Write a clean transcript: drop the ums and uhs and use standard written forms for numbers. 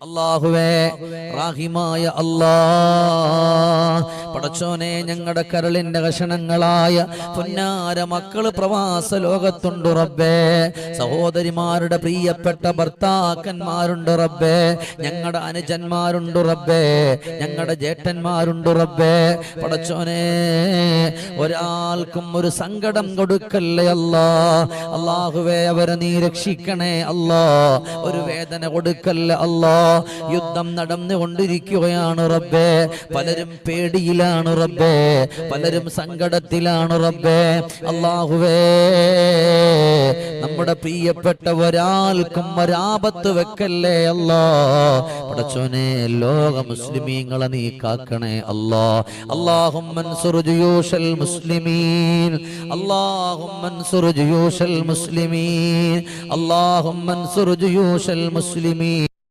അല്ലാഹുവേ റഹീമായ അല്ലാഹ് പടച്ചോനെ ഞങ്ങളുടെ കരളിന്റെ കഷണങ്ങളായ പുന്നാര മക്കള് പ്രവാസ ലോകത്തുണ്ട് റബ്ബേ. സഹോദരിമാരുടെ പ്രിയപ്പെട്ട ഭർത്താക്കന്മാരുണ്ട് റബ്ബേ. ഞങ്ങളുടെ അനുജന്മാരുണ്ട് റബ്ബേ. ഞങ്ങളുടെ ജേട്ടന്മാരുണ്ട് റബ്ബേ. പടച്ചോനെ ഒരാൾക്കും ഒരു സങ്കടം കൊടുക്കല്ലേ അല്ലാ. അല്ലാഹുവേ അവരെ നീ രക്ഷിക്കണേ അല്ലാ. ഒരു വേദന കൊടുക്കല്ലേ അല്ലാ. യുദ്ധം നടന്നുകൊണ്ടിരിക്കുകയാണ് റബ്ബേ. പലരും പേടിയിലാണ് റബ്ബേ. പലരും സങ്കടത്തിലാണ് റബ്ബേ. അല്ലാഹുവേ നമ്മുടെ പ്രിയപ്പെട്ട ഒരാൾക്കും ഒരാപത്ത് വെക്കല്ലേ അല്ലാ. പടച്ചോനെ ലോക മുസ്ലിമീങ്ങളെ നീ കാക്കണേ അല്ലാ. അല്ലാഹുമ്മ അൻസുർ ജുയൂശൽ മുസ്ലിമീൻ. അല്ലാഹുമ്മ അൻസുർ ജുയൂശൽ മുസ്ലിമീൻ. അല്ലാഹുമ്മ അൻസുർ ജുയൂശൽ മുസ്ലിമീൻ.